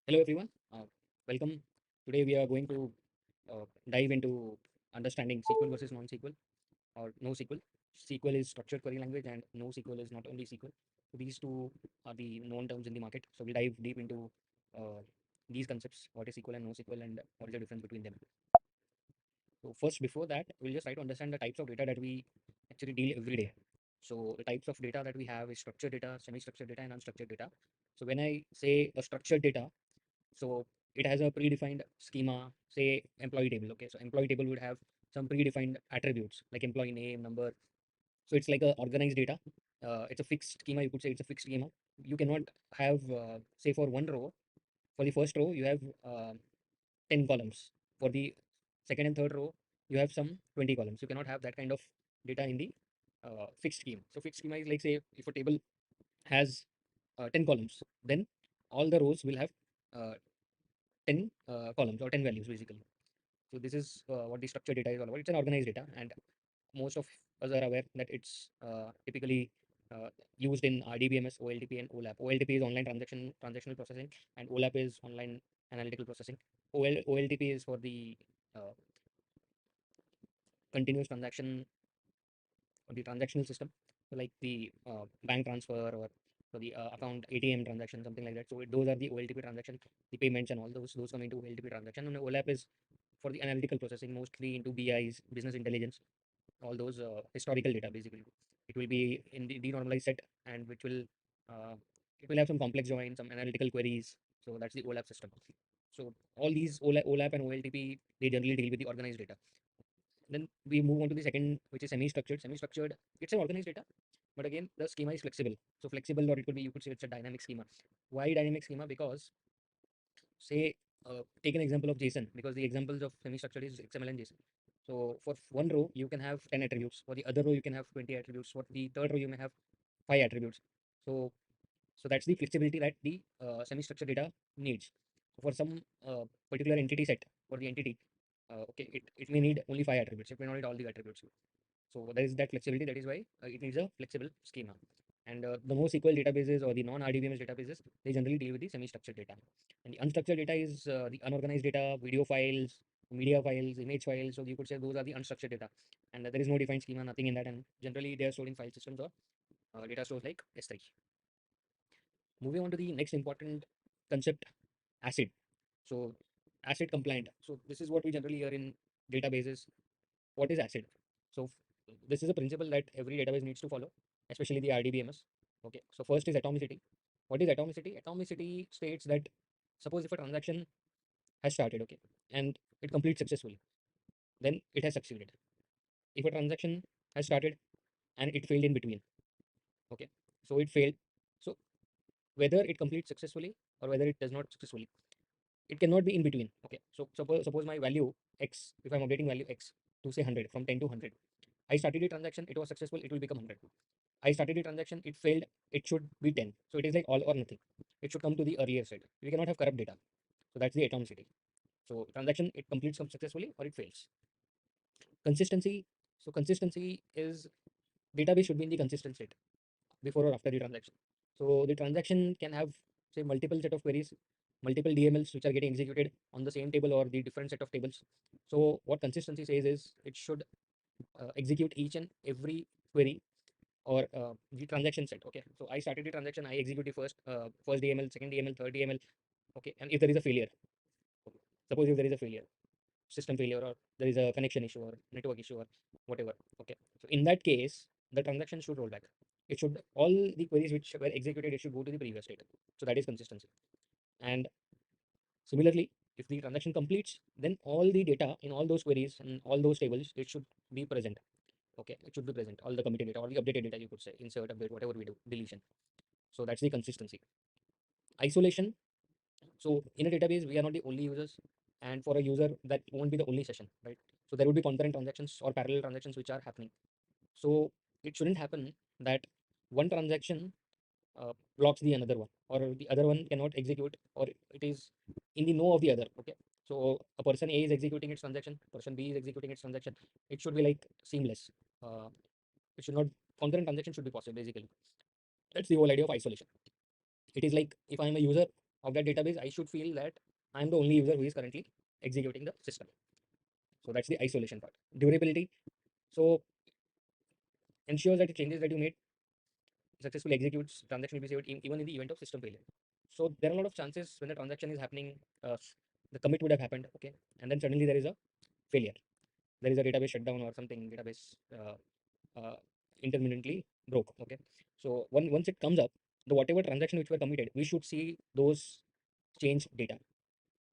Hello everyone, welcome. Today we are going to dive into understanding SQL versus non-SQL or NoSQL. SQL is structured query language and NoSQL is not only SQL. So these two are the known terms in the market. So we'll dive deep into uh, these concepts, what is SQL and NoSQL and what is the difference between them. So first, before that, we'll just try to understand the types of data that we actually deal every day. So the types of data that we have is structured data, semi-structured data and unstructured data. So when I say a structured data, so it has a predefined schema, say employee table. Okay, so employee table would have some predefined attributes like employee name, number. So it's like a organized data. It's a fixed schema. You could say it's a fixed schema. You cannot have, say, for one row, for the first row, you have 10 columns. For the second and third row, you have some 20 columns. You cannot have that kind of data in the fixed schema. So fixed schema is like, say, if a table has 10 columns, then all the rows will have uh, 10 columns or 10 values basically. So this is what the structured data is all about. It's an organized data, and most of us are aware that it's typically uh, used in RDBMS, OLTP, and OLAP. OLTP is online transactional processing, and OLAP is online analytical processing. OLTP is for the uh, continuous transaction or the transactional system, so like the bank transfer or for the account ATM transaction, something like that. So those are the OLTP transactions, the payments and all those come into OLTP transaction. And OLAP is for the analytical processing, mostly into BIs, business intelligence, all those historical data basically. It will be in the denormalized set, and which will uh, it will have some complex join, some analytical queries. So that's the OLAP system. So all these OLAP and OLTP, they generally deal with the organized data. Then we move on to the second, which is semi-structured. Semi-structured, it's an organized data, but again, the schema is flexible. So flexible, or it could be, you could say it's a dynamic schema. Why dynamic schema? Because say, take an example of JSON, because the examples of semi-structured is XML and JSON. So for one row, you can have 10 attributes. For the other row, you can have 20 attributes. For the third row, you may have 5 attributes. So that's the flexibility that the semi-structured data needs. For some particular entity set, for the entity, okay, it may need only 5 attributes. It may not need all the attributes. So there is that flexibility. That is why it needs a flexible schema. And the NoSQL databases or the non-RDBMS databases, they generally deal with the semi-structured data. And the unstructured data is the unorganized data, video files, media files, image files. So you could say those are the unstructured data. And there is no defined schema, nothing in that. And generally they are stored in file systems or data stores like S3. Moving on to the next important concept, ACID. So ACID compliant. So this is what we generally hear in databases. What is ACID? So this is a principle that every database needs to follow, especially the RDBMS. Okay. So first is atomicity. What is atomicity? Atomicity states that suppose if a transaction has started, okay, and it completes successfully, then it has succeeded. If a transaction has started and it failed in between, okay, so it failed. So whether it completes successfully or whether it does not successfully, it cannot be in between. Okay. So suppose my value x, if I'm updating value x to say 100, from 10 to 100, I started the transaction, it was successful, it will become 100. I started the transaction, it failed, it should be 10. So it is like all or nothing. It should come to the earlier side. We cannot have corrupt data. So that's the atomicity. So transaction, it completes successfully or it fails. Consistency. So consistency is database should be in the consistent state before or after the transaction. So the transaction can have, say, multiple set of queries, multiple DMLs which are getting executed on the same table or the different set of tables. So what consistency says is it should execute each and every query or the transaction set. Okay, so I started the transaction, I execute the first DML, second DML, third DML. Okay, and if there is a failure, okay, suppose if there is a failure, system failure, or there is a connection issue or network issue or whatever. Okay, so in that case, the transaction should roll back. It should, all the queries which were executed, it should go to the previous state. So that is consistency. And similarly, if the transaction completes, then all the data in all those queries and all those tables, it should be present. Okay, it should be present, all the committed data, all the updated data, you could say, insert, update, whatever we do, deletion. So that's the consistency. Isolation. So in a database, we are not the only users, and for a user, that won't be the only session, right? So there will be concurrent transactions or parallel transactions which are happening. So it shouldn't happen that one transaction blocks the another one, or the other one cannot execute, or it is in the know of the other. Okay, so a person A is executing its transaction, person B is executing its transaction. It should be like seamless. Uh, it should not, concurrent transaction should be possible basically. That's the whole idea of isolation. It is like if I am a user, of that database, I should feel that I'm the only user who is currently executing the system. So that's the isolation part. Durability. So ensures that the changes that you made successfully executes transaction will be saved even in the event of system failure. So there are a lot of chances when the transaction is happening, the commit would have happened, okay, and then suddenly there is a failure. There is a database shutdown or something, database uh, intermittently broke, okay. So once it comes up, the whatever transaction which were committed, we should see those change data,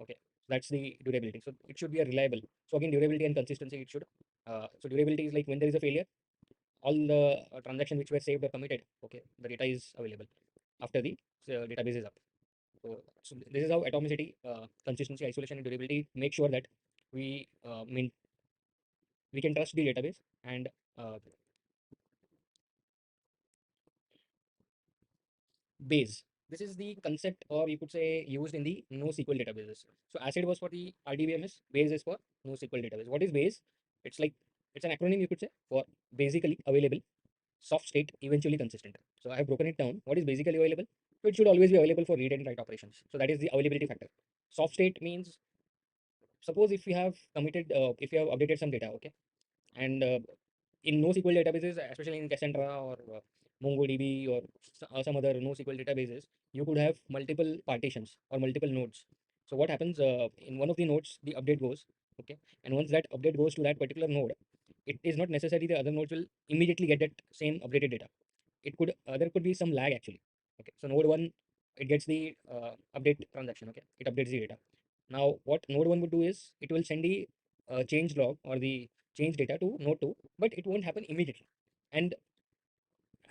okay. That's the durability. So it should be a reliable. So again, durability and consistency, it should so durability is like when there is a failure, all the transaction which were saved or committed, okay, the data is available after the database is up. So this is how atomicity, consistency, isolation, and durability make sure that we we can trust the database. And uh, base, this is the concept, or you could say used in the NoSQL databases. So ACID was for the RDBMS, base is for NoSQL database. What is base? It's like, it's an acronym, you could say, for basically available, soft state, eventually consistent. So I have broken it down. What is basically available? So it should always be available for read and write operations. So that is the availability factor. Soft state means, suppose if we have committed, if you have updated some data, okay, and in NoSQL databases, especially in Cassandra or MongoDB or some other NoSQL databases, you could have multiple partitions or multiple nodes. So what happens, in one of the nodes, the update goes, okay, and once that update goes to that particular node, it is not necessary the other nodes will immediately get that same updated data. It could, there could be some lag actually, okay. So node 1, it gets the update transaction, okay, it updates the data. Now what node 1 would do is it will send the change log or the change data to node 2, but it won't happen immediately. And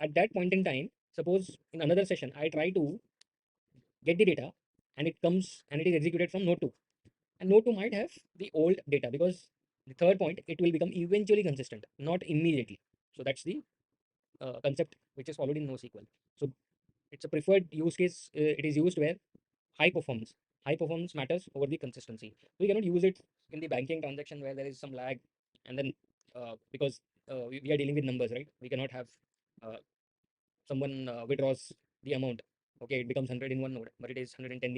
at that point in time, suppose in another session I try to get the data, and it comes and it is executed from node 2, and node 2 might have the old data, because the third point, it will become eventually consistent, not immediately. So that's the concept which is followed in NoSQL. So it's a preferred use case. It is used where high performance, high performance matters over the consistency. We cannot use it in the banking transaction where there is some lag, and then because we are dealing with numbers, right? We cannot have uh, someone withdraws the amount, okay, it becomes 100 in one node, but it is 110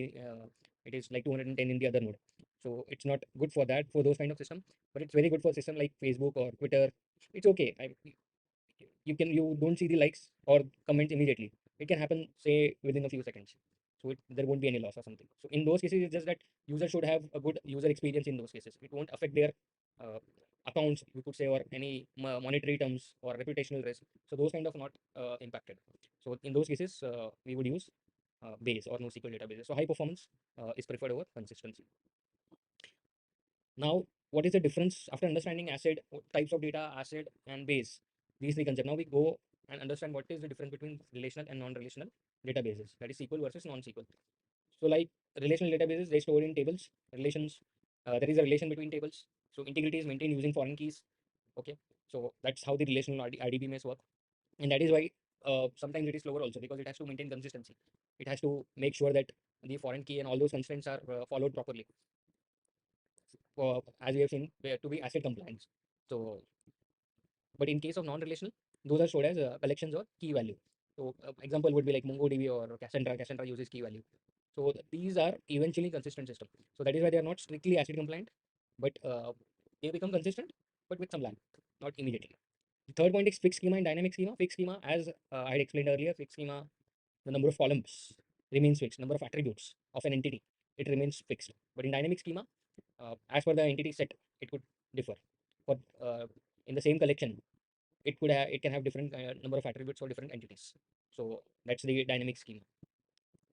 it is like 210 in the other node. So it's not good for that, for those kind of system, but it's very good for system like Facebook or Twitter. It's okay. You don't see the likes or comments immediately. It can happen, say, within a few seconds. So there won't be any loss or something. So in those cases, it's just that user should have a good user experience in those cases. It won't affect their uh, accounts, we could say, or any monetary terms or reputational risk. So those kind of not impacted. So in those cases, we would use base or NoSQL databases. So high performance is preferred over consistency. Now, what is the difference after understanding ACID, types of data, ACID and base? These three concepts. Now we go and understand what is the difference between relational and non-relational databases. That is SQL versus non-SQL. So like relational databases, they store in tables, relations. There is a relation between tables. So integrity is maintained using foreign keys. Okay. So that's how the relational RDBMS work. And that is why sometimes it is slower also, because it has to maintain consistency. It has to make sure that the foreign key and all those constraints are followed properly, as we have seen, to be ACID compliant. So, but in case of non-relational, those are stored as collections or key value. So, example would be like MongoDB or Cassandra. Cassandra uses key value. So these are eventually consistent system. So that is why they are not strictly ACID compliant, but they become consistent, but with some lag, not immediately. The third point is fixed schema and dynamic schema. Fixed schema, as I had explained earlier, fixed schema, the number of columns remains fixed, number of attributes of an entity, it remains fixed. But in dynamic schema, as per the entity set, it could differ. For in the same collection, it can have different number of attributes for different entities. So that's the dynamic schema.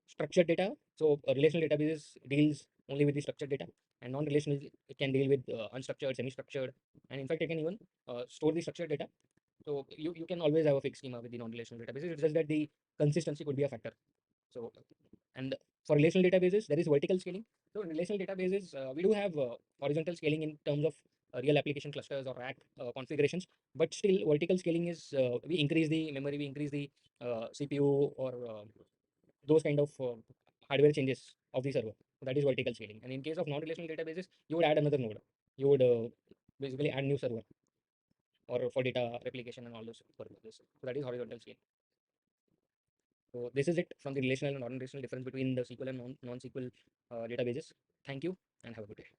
Structured data. So relational databases deals only with the structured data, and non-relational, it can deal with unstructured, semi-structured, and in fact, it can even store the structured data. So you can always have a fixed schema with the non-relational databases. It's just that the consistency could be a factor. So, and for relational databases, there is vertical scaling. So in relational databases, we do have horizontal scaling in terms of real application clusters or rack configurations, but still vertical scaling is, we increase the memory, we increase the CPU or those kind of hardware changes of the server. So that is vertical scaling. And in case of non-relational databases, you would add another node. You would basically add new server or for data replication and all those purposes. So that is horizontal scaling. So this is it from the relational and non-relational difference between the SQL and non-SQL databases. Thank you and have a good day.